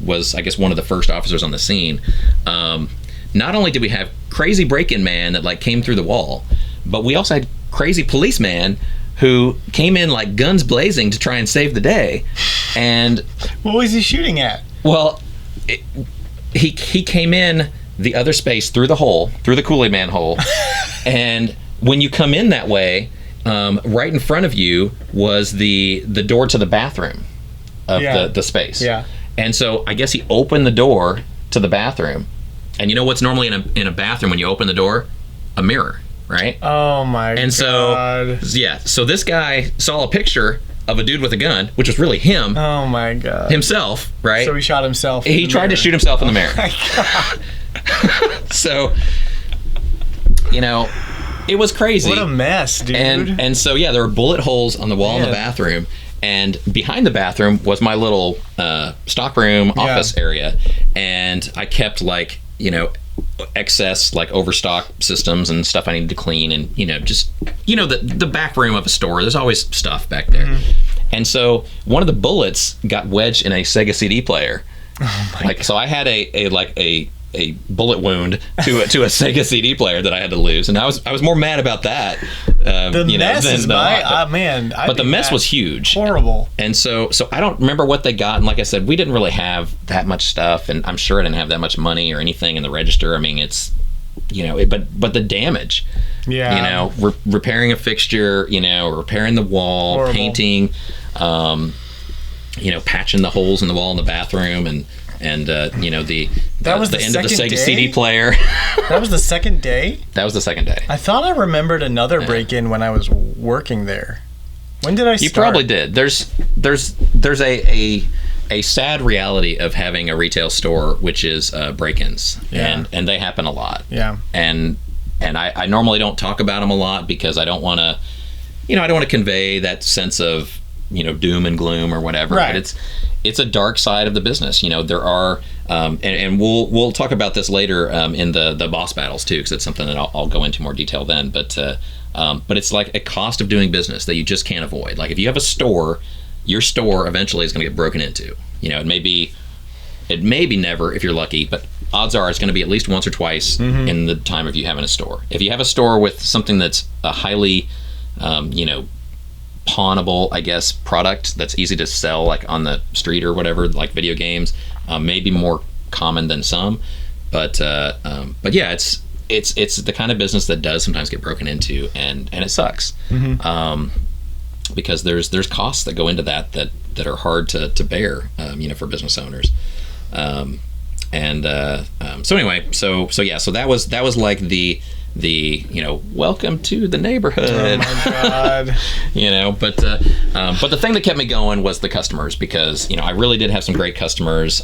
was, I guess, one of the first officers on the scene. Not only did we have crazy break-in man that like came through the wall, but we also had crazy policeman who came in like guns blazing to try and save the day. And what was he shooting at? Well, he came in the other space through the Kool-Aid Man hole. And when you come in that way, right in front of you was the door to the bathroom of the space. Yeah. And so I guess he opened the door to the bathroom. And you know what's normally in a bathroom when you open the door? A mirror, right? Oh my God. And so, so this guy saw a picture of a dude with a gun, which was really him. Oh my God. Himself, right? So he shot himself. He tried to shoot himself in the mirror. Oh my God. So, it was crazy. What a mess, dude. And so, there were bullet holes on the wall in the bathroom. And behind the bathroom was my little stockroom office area. And I kept excess overstock systems and stuff I needed to clean, and the back room of a store, there's always stuff back there. And so one of the bullets got wedged in a Sega CD player. Oh my God. So I had a bullet wound to a Sega CD player that I had to lose, and I was more mad about that. The mess is man. But the mess was huge, horrible. And so I don't remember what they got. And like I said, we didn't really have that much stuff, and I'm sure I didn't have that much money or anything in the register. I mean, it's but the damage. Yeah. Repairing a fixture. Repairing the wall, horrible. Painting. Patching the holes in the wall in the bathroom, and the end of the Sega CD player. That was the second day? That was the second day. I thought I remembered another break-in when I was working there. When did I start? You probably did. There's a sad reality of having a retail store, which is break-ins, and they happen a lot. Yeah. And I normally don't talk about them a lot because I don't want to convey that sense of doom and gloom or whatever. Right. But it's a dark side of the business. There are, and we'll talk about this later in the boss battles too, because it's something that I'll go into more detail then. But it's like a cost of doing business that you just can't avoid. Like if you have a store, your store eventually is going to get broken into. It may be never if you're lucky, but odds are it's going to be at least once or twice in the time of you having a store. If you have a store with something that's a highly, pawnable, I guess, product that's easy to sell like on the street or whatever, like video games, maybe more common than some, but yeah, it's the kind of business that does sometimes get broken into, and it sucks. Because there's costs that go into that are hard to bear, for business owners. So anyway, so that was like the welcome to the neighborhood. Oh my God. But the thing that kept me going was the customers, because I really did have some great customers.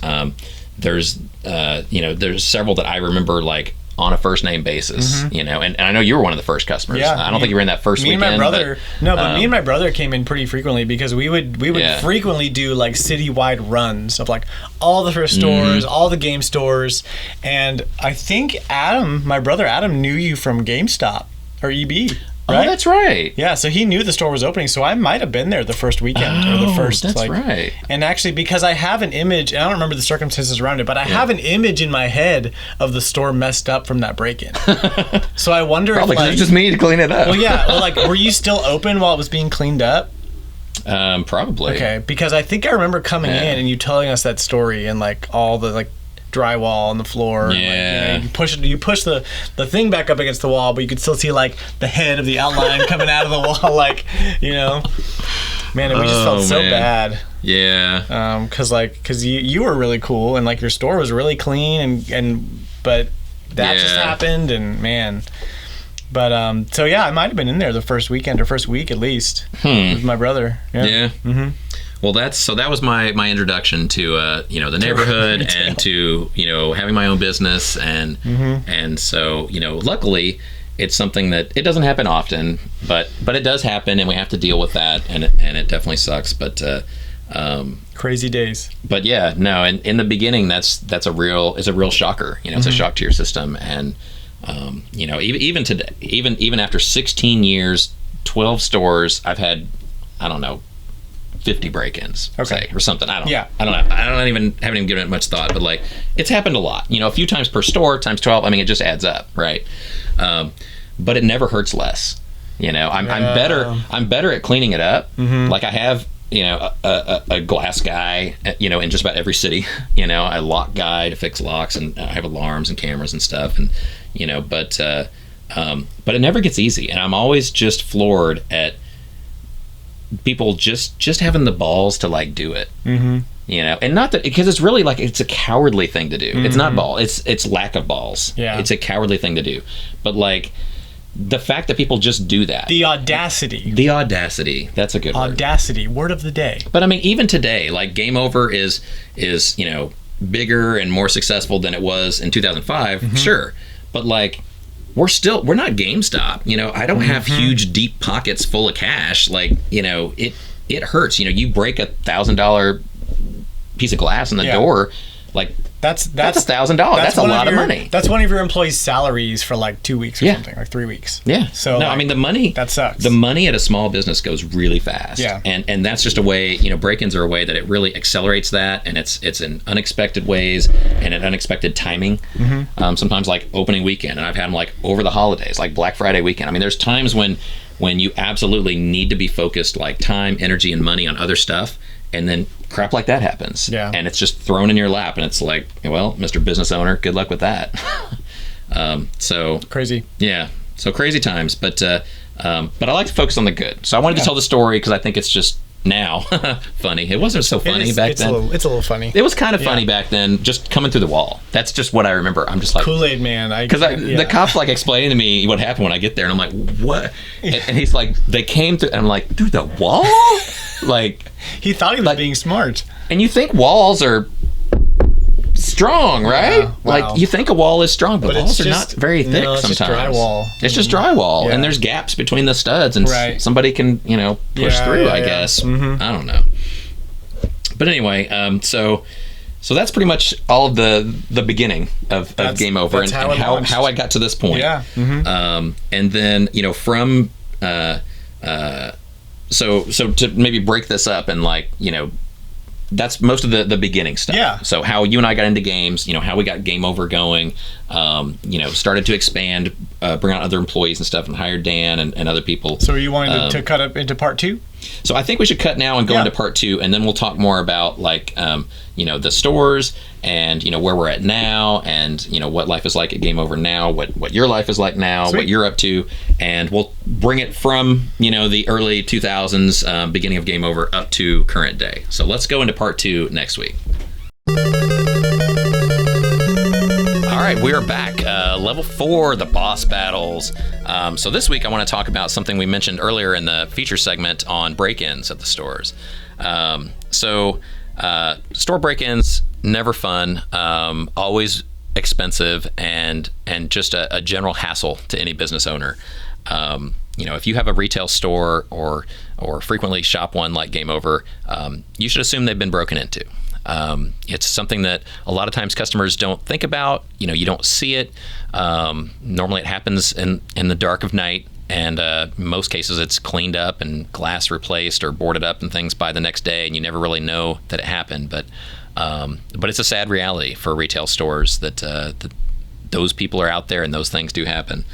There's several that I remember like on a first name basis, and I know you were one of the first customers. Yeah, I don't think you were in that first weekend. Me and my brother, but me and my brother came in pretty frequently, because we would frequently do like citywide runs of like all the thrift stores, all the game stores, and I think my brother Adam knew you from GameStop or EB. Right? Oh, that's right. Yeah, so he knew the store was opening, so I might have been there the first weekend or the first. That's right. And actually, because I have an image, and I don't remember the circumstances around it, but I have an image in my head of the store messed up from that break-in. So I wonder probably if it's just me to clean it up. Well, yeah. Well, were you still open while it was being cleaned up? Probably. Okay, because I think I remember coming in and you telling us that story, and like all the like drywall on the floor. Yeah. And, you push the thing back up against the wall, but you could still see like the head of the outline coming out of the wall, like, man, and we just felt so bad. Yeah. Because you were really cool, and like your store was really clean, but that just happened, and man. But so yeah, I might have been in there the first weekend or first week at least with my brother. Yeah. Well, that was my introduction to the neighborhood and to having my own business, and so luckily it's something that it doesn't happen often, but it does happen, and we have to deal with that, and it definitely sucks. But Crazy days. But yeah, no, and in the beginning, it's a real shocker. It's a shock to your system, and even today, even after 16 years, 12 stores, I've had, I don't know, 50 break-ins, say, or something. I don't know. I haven't even given it much thought, but like, it's happened a lot. A few times per store, times 12. I mean, it just adds up, right? But it never hurts less. I'm better at cleaning it up. Like I have, a glass guy, in just about every city, a lock guy to fix locks, and I have alarms and cameras and stuff, and but it never gets easy, and I'm always just floored at people just having the balls to like do it. And not that, because it's really like, it's a cowardly thing to do. It's not it's lack of balls. It's a cowardly thing to do, but like, the fact that people just do that. The audacity. That's a good word. Audacity. Word of the day. But I mean, even today, like Game Over is bigger and more successful than it was in 2005. Sure. But like, we're not GameStop. I don't have huge deep pockets full of cash. Like, it hurts. You break $1,000 piece of glass in the door. Like, that's $1,000. That's a lot of money. That's one of your employees' salaries for like 2 weeks or something, like 3 weeks. Yeah. So no, I mean, the money, that sucks. The money at a small business goes really fast. Yeah. And that's just a way, break-ins are a way that it really accelerates that, and it's in unexpected ways and in unexpected timing. Sometimes like opening weekend, and I've had them like over the holidays, like Black Friday weekend. I mean, there's times when you absolutely need to be focused, like time, energy, and money on other stuff, and then crap like that happens. Yeah. And it's just thrown in your lap, and it's like, well, Mr. Business Owner, good luck with that. So crazy. Yeah. So crazy times, but I like to focus on the good. So I wanted to tell the story because I think it's just now funny. It wasn't so funny back then. It's a little funny. It was kind of funny back then, just coming through the wall. That's just what I remember. I'm just like, Kool-Aid man. Because the cop's like explaining to me what happened when I get there, and I'm like, what? And he's like, they came through, and I'm like, through the wall? Like, he thought he was being smart. And you think walls are strong, right? Yeah, wow. Like, you think a wall is strong, but walls are not very thick sometimes. It's just drywall. It's just drywall, and there's gaps between the studs, and somebody can, push through, I guess. I don't know. But anyway, so that's pretty much all of the beginning of Game Over, and how I got to this point. Yeah. And then, from so to maybe break this up, and like, that's most of the beginning stuff. Yeah. So how you and I got into games, how we got Game Over going, started to expand, bring on other employees and stuff, and hired Dan and other people. So are you wanting to cut up into part 2? So I think we should cut now and go into part 2, and then we'll talk more about like, the stores, and where we're at now, and what life is like at Game Over now, what your life is like now. Sweet. What you're up to, and we'll bring it from the early 2000s, beginning of Game Over, up to current day. So let's go into part 2 next week. All right, we are back. Level 4, the boss battles. So this week I want to talk about something we mentioned earlier in the feature segment on break-ins at the stores. Store break-ins, never fun, always expensive, and just a general hassle to any business owner. If you have a retail store or frequently shop one like Game Over, you should assume they've been broken into. It's something that a lot of times customers don't think about. You don't see it. Normally it happens in the dark of night, and in most cases it's cleaned up and glass replaced or boarded up and things by the next day, and you never really know that it happened. But it's a sad reality for retail stores that those people are out there and those things do happen.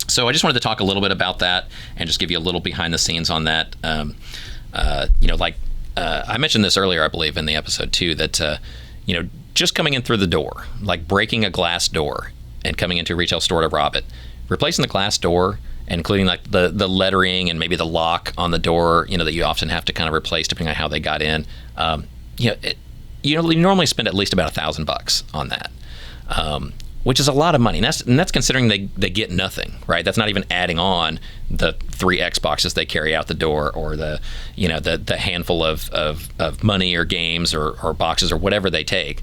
So I just wanted to talk a little bit about that and just give you a little behind the scenes on that. I mentioned this earlier, I believe, in the episode too, that just coming in through the door, like breaking a glass door and coming into a retail store to rob it, replacing the glass door, and including like the lettering and maybe the lock on the door, that you often have to kind of replace depending on how they got in. You normally spend at least about $1,000 on that, which is a lot of money. And that's considering they get nothing, right? That's not even adding on the 3 Xboxes they carry out the door, or the handful of money or games or boxes or whatever they take.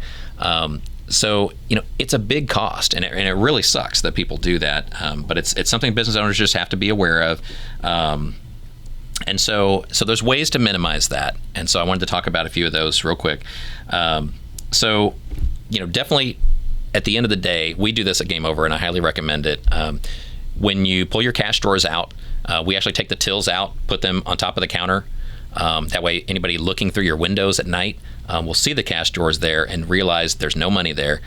So it's a big cost, and it really sucks that people do that. But it's something business owners just have to be aware of. And so there's ways to minimize that. And so I wanted to talk about a few of those real quick. So, definitely at the end of the day, we do this at Game Over, and I highly recommend it. When you pull your cash drawers out, we actually take the tills out, put them on top of the counter. That way, anybody looking through your windows at night will see the cash drawers there and realize there's no money there.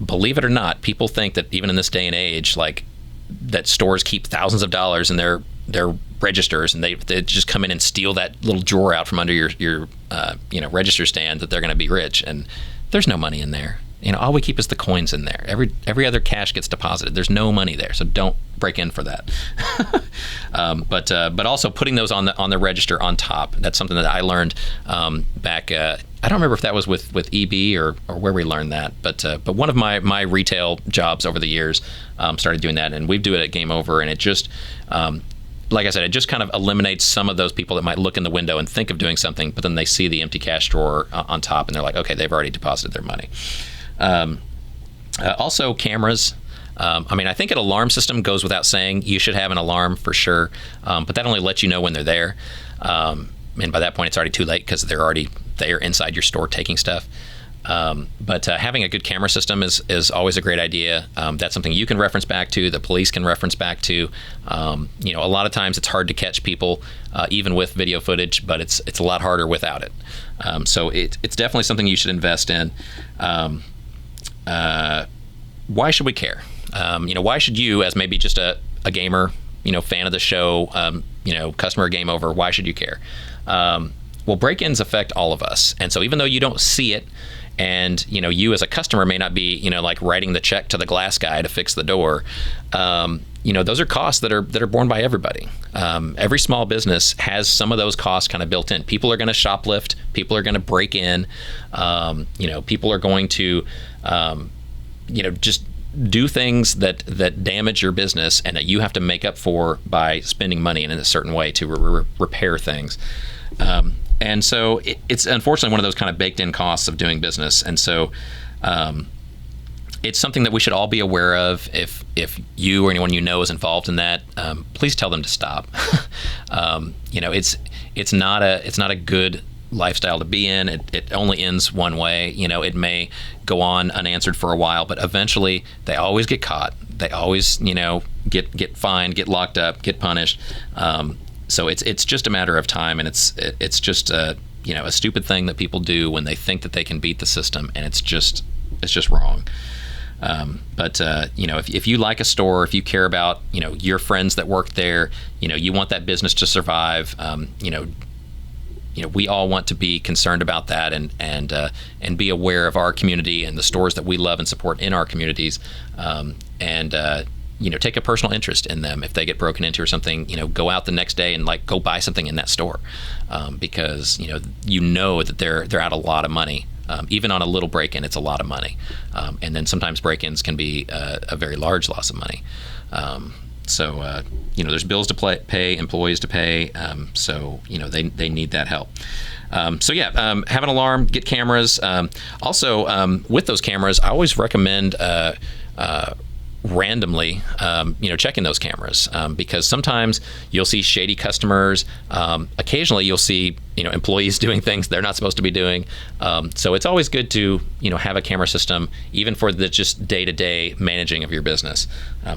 Believe it or not, people think that even in this day and age, like that stores keep thousands of dollars in their registers, and they just come in and steal that little drawer out from under your register stand, that they're going to be rich. And there's no money in there. All we keep is the coins in there. Every other cash gets deposited. There's no money there, so don't break in for that. But also putting those on the register on top. That's something that I learned back. I don't remember if that was with EB or where we learned that. But one of my retail jobs over the years started doing that, and we do it at Game Over, and it just. Like I said, it just kind of eliminates some of those people that might look in the window and think of doing something, but then they see the empty cash drawer on top, and they're like, okay, they've already deposited their money. Also, cameras. I think an alarm system goes without saying. You should have an alarm for sure, but that only lets you know when they're there. And by that point, it's already too late because they're already there inside your store taking stuff. But having a good camera system is always a great idea. That's something you can reference back to, the police can reference back to. A lot of times it's hard to catch people, even with video footage, but it's a lot harder without it. So it's definitely something you should invest in. Why should we care? Why should you, as maybe just a gamer, fan of the show, customer of Game Over, why should you care? Well, break-ins affect all of us. And so even though you don't see it, and you as a customer may not be like writing the check to the glass guy to fix the door, those are costs that are borne by everybody. Every small business has some of those costs kind of built in. People are going to shoplift, people are going to break in, people are going to just do things that damage your business and that you have to make up for by spending money in a certain way to repair things. And so it's unfortunately one of those kind of baked in costs of doing business. And so it's something that we should all be aware of. If you or anyone is involved in that, please tell them to stop. It's not a good lifestyle to be in. It only ends one way. It may go on unanswered for a while, but eventually they always get caught. They always get fined, get locked up, get punished. So it's just a matter of time, and it's just a stupid thing that people do when they think that they can beat the system, and it's just wrong. But if you like a store, if you care about your friends that work there, you want that business to survive. We all want to be concerned about that and be aware of our community and the stores that we love and support in our communities, take a personal interest in them. If they get broken into or something, go out the next day and go buy something in that store, because that they're out a lot of money. Even on a little break-in, it's a lot of money, and then sometimes break-ins can be a very large loss of money. So there's bills to pay, employees to pay, so they need that help. Have an alarm, get cameras. Also, with those cameras, I always recommend randomly checking those cameras, because sometimes you'll see shady customers. Occasionally you'll see employees doing things they're not supposed to be doing. So it's always good to have a camera system, even for the just day-to-day managing of your business.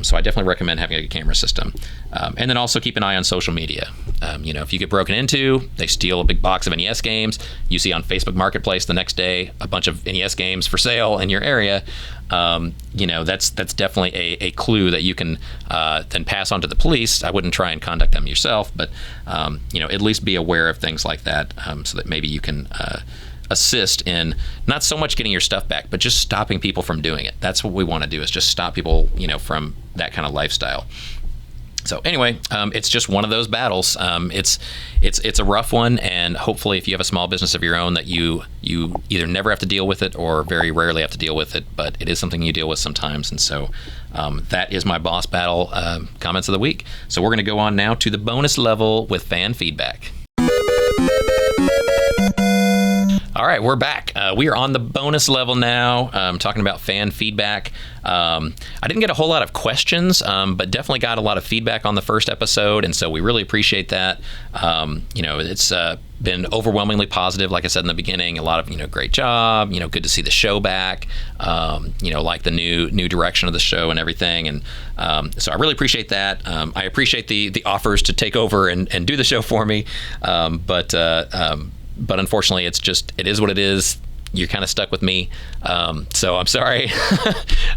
So I definitely recommend having a camera system. And then also keep an eye on social media. If you get broken into, they steal a big box of NES games, you see on Facebook Marketplace the next day a bunch of NES games for sale in your area, that's definitely a clue that you can then pass on to the police. I wouldn't try and contact them yourself, but at least be aware of things like that, so that maybe you can assist in not so much getting your stuff back, but just stopping people from doing it. That's what we want to do, is just stop people from that kind of lifestyle. So anyway, it's just one of those battles. It's a rough one, and hopefully if you have a small business of your own, that you either never have to deal with it or very rarely have to deal with it, but it is something you deal with sometimes. And so that is my boss battle comments of the week. So we're going to go on now to the bonus level with fan feedback. All right, we're back. We are on the bonus level now, talking about fan feedback. I didn't get a whole lot of questions, but definitely got a lot of feedback on the first episode, and so we really appreciate that. It's been overwhelmingly positive, like I said in the beginning. A lot of, great job, good to see the show back, like the new direction of the show and everything. And so I really appreciate that. I appreciate the offers to take over and do the show for me. But unfortunately, it is what it is. You're kind of stuck with me, so I'm sorry,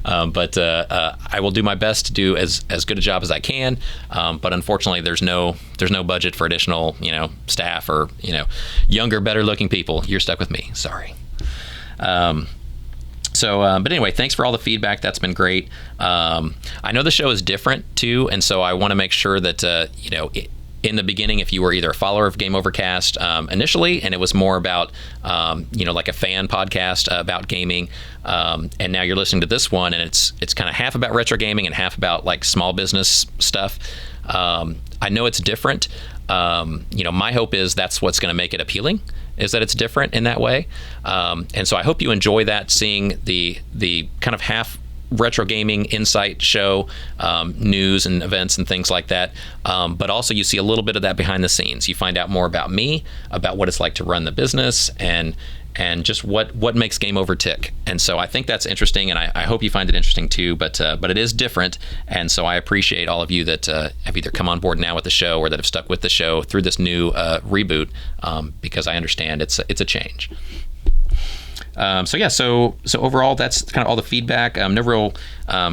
but I will do my best to do as good a job as I can. But unfortunately, there's no budget for additional staff or younger, better looking people. You're stuck with me. Sorry. But anyway, thanks for all the feedback. That's been great. I know the show is different too, and so I want to make sure that in the beginning, if you were either a follower of Game Overcast initially, and it was more about, like a fan podcast about gaming, and now you're listening to this one, and it's kind of half about retro gaming and half about like small business stuff. I know it's different. My hope is that's what's going to make it appealing, is that it's different in that way. And so I hope you enjoy that, seeing the kind of half retro gaming insight show, news and events and things like that, but also you see a little bit of that behind the scenes. You find out more about me, about what it's like to run the business, and just what makes Game Over tick. And so I think that's interesting, and I hope you find it interesting too. But it is different, and so I appreciate all of you that have either come on board now with the show or that have stuck with the show through this new reboot, because I understand it's a change. So overall, that's kind of all the feedback. No real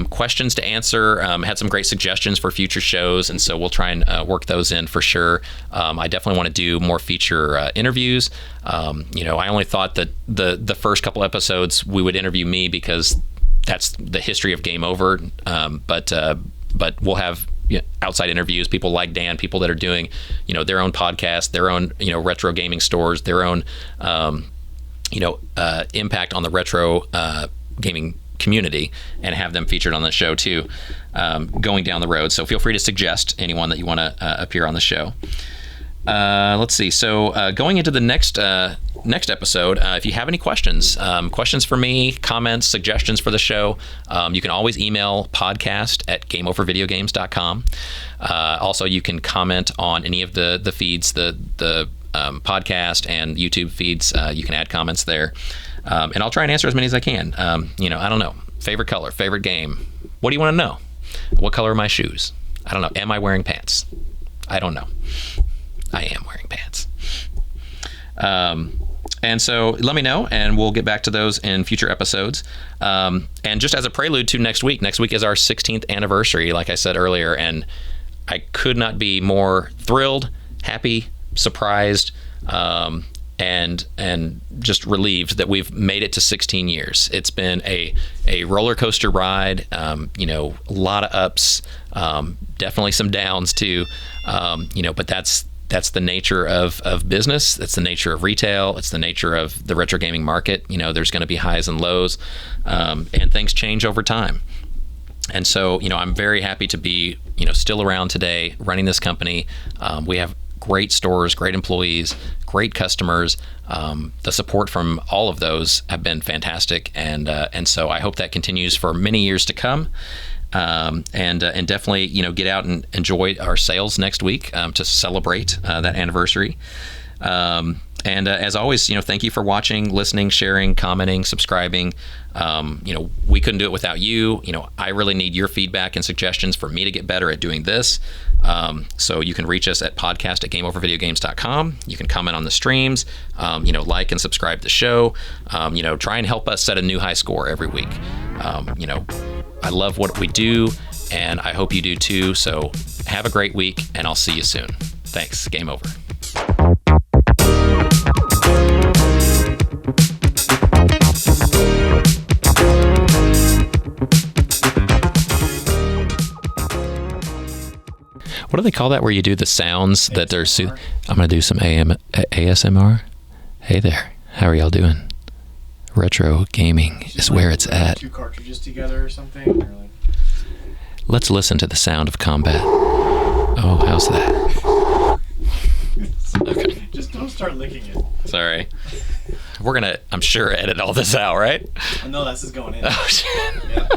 questions to answer. Had some great suggestions for future shows, and so we'll try and work those in for sure. I definitely want to do more feature interviews. I only thought that the first couple episodes we would interview me because that's the history of Game Over. But we'll have outside interviews, people like Dan, people that are doing their own podcast, their own retro gaming stores, their own impact on the retro gaming community, and have them featured on the show too, going down the road. So feel free to suggest anyone that you want to appear on the show. Let's see. So going into the next episode, if you have any questions for me, comments, suggestions for the show, you can always email podcast@GameOverVideogames.com. Also, you can comment on any of the feeds, the podcast and YouTube feeds. You can add comments there, and I'll try and answer as many as I can. I don't know. Favorite color, favorite game. What do you want to know? What color are my shoes? I don't know. Am I wearing pants? I don't know. I am wearing pants. And so let me know, and we'll get back to those in future episodes. And just as a prelude to next week is our 16th anniversary, like I said earlier, and I could not be more thrilled, happy, surprised, and just relieved that we've made it to 16 years. It's been a roller coaster ride, a lot of ups, definitely some downs too, but that's the nature of business. That's the nature of retail. It's the nature of the retro gaming market. There's going to be highs and lows, and things change over time. And so, I'm very happy to be, still around today, running this company. We have great stores, great employees, great customers. The support from all of those have been fantastic, and so I hope that continues for many years to come. And definitely, get out and enjoy our sales next week to celebrate that anniversary. And as always, thank you for watching, listening, sharing, commenting, subscribing. We couldn't do it without you. I really need your feedback and suggestions for me to get better at doing this. So you can reach us at podcast@GameOverVideogames.com. You can comment on the streams, like and subscribe to the show. Try and help us set a new high score every week. I love what we do, and I hope you do too. So have a great week, and I'll see you soon. Thanks. Game over. What do they call that where you do the sounds that they're I'm going to do some ASMR. Hey there. How are y'all doing? Retro gaming is where it's at. Two cartridges together or something? Or like... Let's listen to the sound of combat. Oh, how's that? Okay. Just don't start licking it. Sorry. We're gonna, I'm sure, edit all this out, right? No, that's just going in. Oh, shit. Yeah.